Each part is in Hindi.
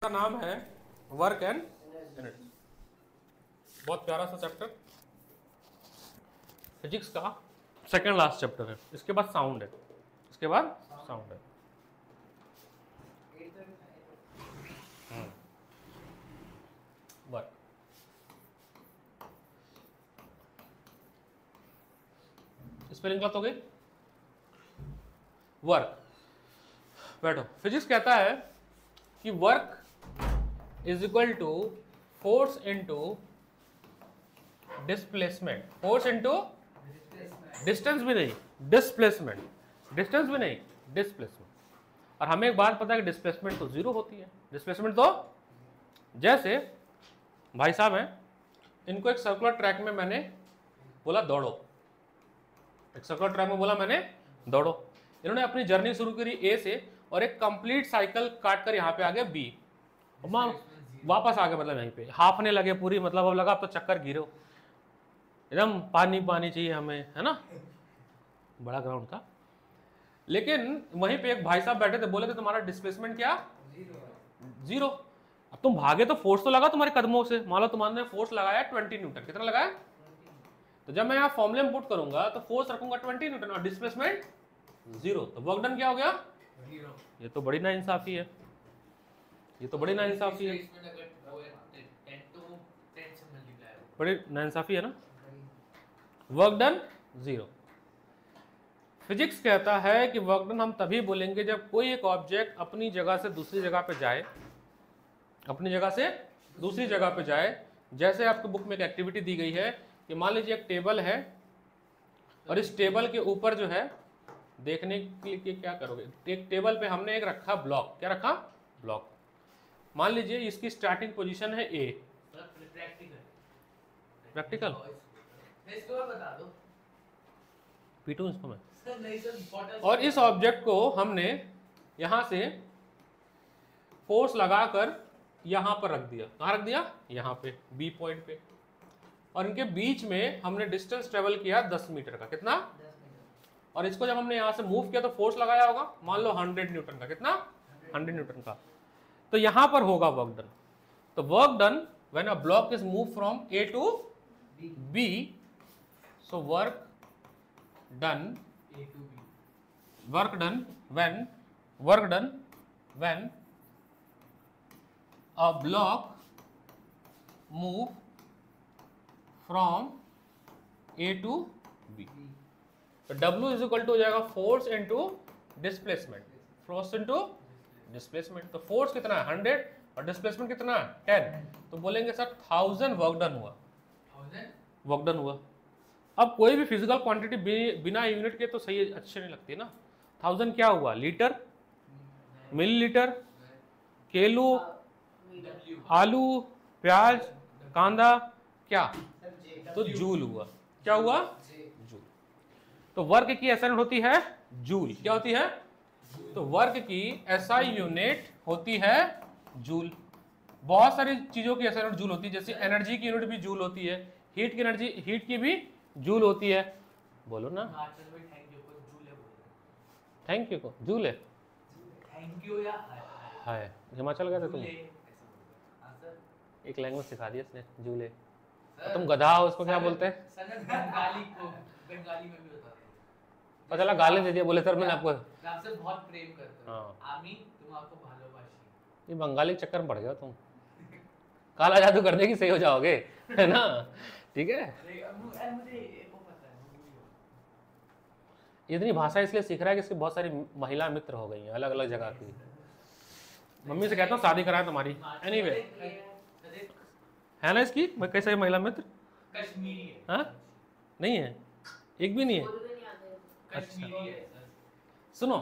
का नाम है वर्क एंड एनर्जी। बहुत प्यारा सा चैप्टर, फिजिक्स का सेकंड लास्ट चैप्टर है। इसके बाद साउंड है, इसके बाद साउंड है। वर्क, स्पेलिंग गलत हो गई। वर्क, बैठो। फिजिक्स कहता है कि work is equal to force into displacement. Force into distance भी नहीं, डिस्प्लेसमेंट। डिस्टेंस भी नहीं, डिस्प्लेसमेंट। और हमें एक बात पता है कि डिस्प्लेसमेंट तो जीरो होती है। डिस्प्लेसमेंट तो जैसे भाई साहब हैं, इनको एक सर्कुलर ट्रैक में मैंने बोला दौड़ो, एक सर्कुलर ट्रैक में बोला मैंने दौड़ो। इन्होंने अपनी जर्नी शुरू करी ए से और एक कंप्लीट साइकिल काट कर यहाँ पे आ गए बी, वापस आ गए, मतलब यहीं पे हाफने लगे पूरी, मतलब अब लगा अब तो चक्कर गिरो, एकदम पानी पानी चाहिए हमें, है ना। बड़ा ग्राउंड था। लेकिन वहीं पे एक भाई साहब बैठे थे, बोले थे तुम्हारा डिस्प्लेसमेंट क्या? जीरो। अब तुम भागे तो फोर्स तो लगा तुम्हारे कदमों से, मान लो तुम्हारे फोर्स लगाया 20 न्यूटन। कितना लगाया? तो जब मैं यहाँ फॉर्मूले में पुट करूंगा तो फोर्स रखूंगा 20 न्यूटन और डिस्प्लेसमेंट जीरो, तो वर्क डन क्या हो गया? जीरो। ये तो बड़ी नाइंसाफी है, ये तो बड़ी नाइंसाफी है, बड़ी नाइंसाफी है ना। Work done zero. फिजिक्स कहता है कि वर्क डन हम तभी बोलेंगे जब कोई एक ऑब्जेक्ट अपनी जगह से दूसरी जगह पे जाए, अपनी जगह से दूसरी जगह पे जाए। जैसे आपको बुक में एक एक्टिविटी दी गई है कि मान लीजिए एक टेबल है और इस टेबल के ऊपर जो है, देखने के लिए क्या करोगे, एक टेबल पे हमने एक रखा ब्लॉक। क्या रखा? ब्लॉक। मान लीजिए इसकी स्टार्टिंग पोजीशन है ए। प्रैक्टिकल बता दो, पीटू इसको मैं। और इस ऑब्जेक्ट को हमने यहां से फोर्स लगाकर यहां पर रख दिया। कहां रख दिया? यहां पे बी पॉइंट पे। और इनके बीच में हमने डिस्टेंस ट्रेवल किया 10 मीटर का। कितना? 10 और इसको जब हमने यहां से मूव किया तो फोर्स लगाया होगा, मान लो 100 न्यूटन का। कितना? 100 न्यूटन का। तो यहां पर होगा वर्क डन। तो work done when a block is move from A to B, so work done, work done when, work done when a block move from A to B। तो W इज इक्वल टू हो जाएगा force into displacement, force into displacement. तो फोर्स कितना है? 100 और डिस्प्लेसमेंट कितना है? 10। तो बोलेंगे सर 1000 वर्क डन हुआ, 1000 वर्क डन हुआ। अब कोई भी फिजिकल क्वांटिटी बिना यूनिट के तो सही अच्छे नहीं लगती ना। 1000 क्या हुआ? लीटर, मिलीलीटर, किलो, आलू, प्याज, कांदा, क्या? तो जूल हुआ। क्या हुआ? जूल। तो वर्क की एसआई यूनिट होती है जूल। क्या होती है? तो वर्क की एसआई यूनिट होती है जूल। बहुत सारी चीजों की एसआई यूनिट जूल होती है, जैसे एनर्जी की यूनिट भी जूल होती है, हीट की एनर्जी, हीट की भी जूल होती है। बोलो ना, थैंक यू को जूल है। थैंक यू या हाय। हिमाचल गए थे तुम? एक लैंग्वेज सिखा दी इसने, जूले। तुम गधा हो, उसको क्या बोलते हैं? बंगाली को बंगाली में भी बता दो। चला गाली दे दिया, बोले सर मैंने आपको, आपसे बहुत प्रेम करता हूं। हाँ आमी तुम आपको भालोबाशी। ये बंगाली के चक्कर में पड़ गया तुम, काला जादू कर देगी सही हो जाओगे, है ना। ठीक है, मुझे वो पता है। इतनी भाषा इसलिए सीख रहा है कि इसकी बहुत सारी महिला मित्र हो गई हैं अलग अलग जगह की। मम्मी से कहता हूँ शादी कराए तुम्हारी। एनीवे है ना इसकी कैसे महिला मित्र? कश्मीरी है। हाँ नहीं है, एक भी नहीं है। कश्मीरी है। सुनो,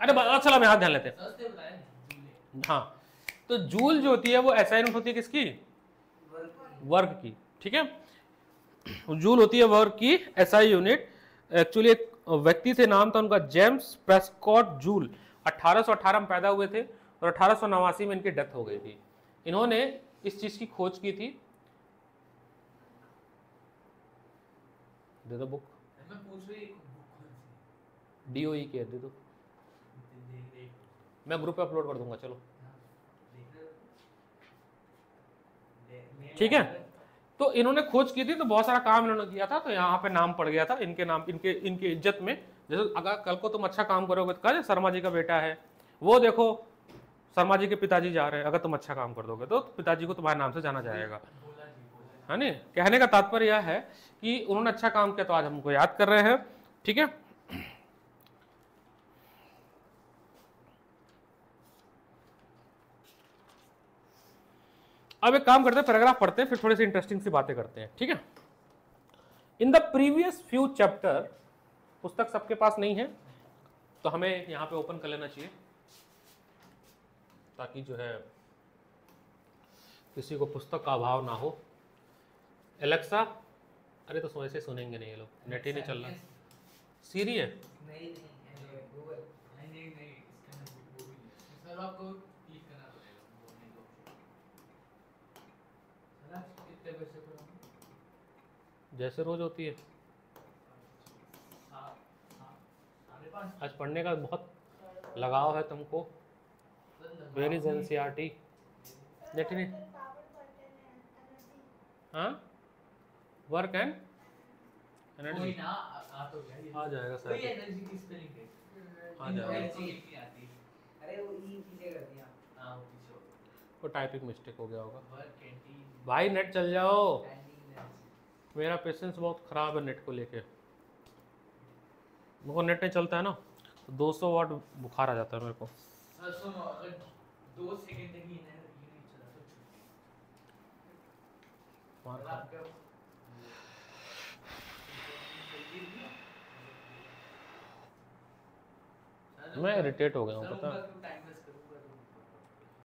अरे चलो मैं हाथ ध्यान लेते हैं। हाँ, तो जूल जो होती है वो एसआई यूनिट होती है किसकी? वर्क की। ठीक है, जूल होती है वर्क की एसआई यूनिट। एक्चुअली एक व्यक्ति थे, नाम था उनका जेम्स प्रेस्कॉट जूल। 1818 में पैदा हुए थे और 1889 में इनकी डेथ हो गई थी। इन्होंने इस चीज की खोज की थी। दे दो बुक, मैं पूछ रही डीओई के दे दो, मैं ग्रुप पे अपलोड कर दूंगा। चलो ठीक है। तो इन्होंने खोज की थी, तो बहुत सारा काम इन्होंने किया था, तो यहाँ पे नाम पड़ गया था इनके नाम, इनके इज्जत में। जैसे अगर कल को तुम अच्छा काम करोगे तो कहा शर्मा जी का बेटा है, वो देखो शर्मा जी के पिताजी जा रहे हैं, अगर तुम अच्छा काम कर दोगे तो पिताजी को तुम्हारे नाम से जाना जाएगा, है नहीं। कहने का तात्पर्य यह है कि उन्होंने अच्छा काम किया तो आज हमको याद कर रहे हैं, ठीक है। अब एक काम करते हैं, पैराग्राफ पढ़ते हैं, फिर थोड़ी सी इंटरेस्टिंग सी बातें करते हैं, ठीक है। In the previous few chapter, पुस्तक सबके पास नहीं है तो हमें यहाँ पे ओपन कर लेना चाहिए, ताकि जो है किसी को पुस्तक का अभाव ना हो। एलेक्सा, अरे तो ऐसे सुनेंगे नहीं ये लोग, नेट ही नहीं चल रहा। सीरी है? नहीं गूगल नहीं इसका नाम गूगल सर, आपको क्लिक करना पड़ेगा बोलने को। सर कितने पैसे पढ़ोगे? जैसे रोज होती है। आज पढ़ने का बहुत लगाव है तुमको, वेरी एनसीईआरटी नेट नहीं। हाँ, वर्क एंड एनर्जी आ जाएगा सर, एनर्जी की स्पेलिंग है, आ जाएगा। अरे वो ई पीछे कर दिया। हां वो पीछे वो टाइपिंग मिस्टेक हो गया होगा। वर्क कैंटीन भाई नेट चल जाओ, मेरा पेशेंस बहुत खराब है नेट को लेके। मेरे को नेट नहीं चलता है ना तो 200 वाट बुखार आ जाता है मेरे को। सर सुनो, अगर 2 सेकंड तक ये नहीं चला तो छुट्टी। मैं इरिटेट हो गया हूँ, पता है।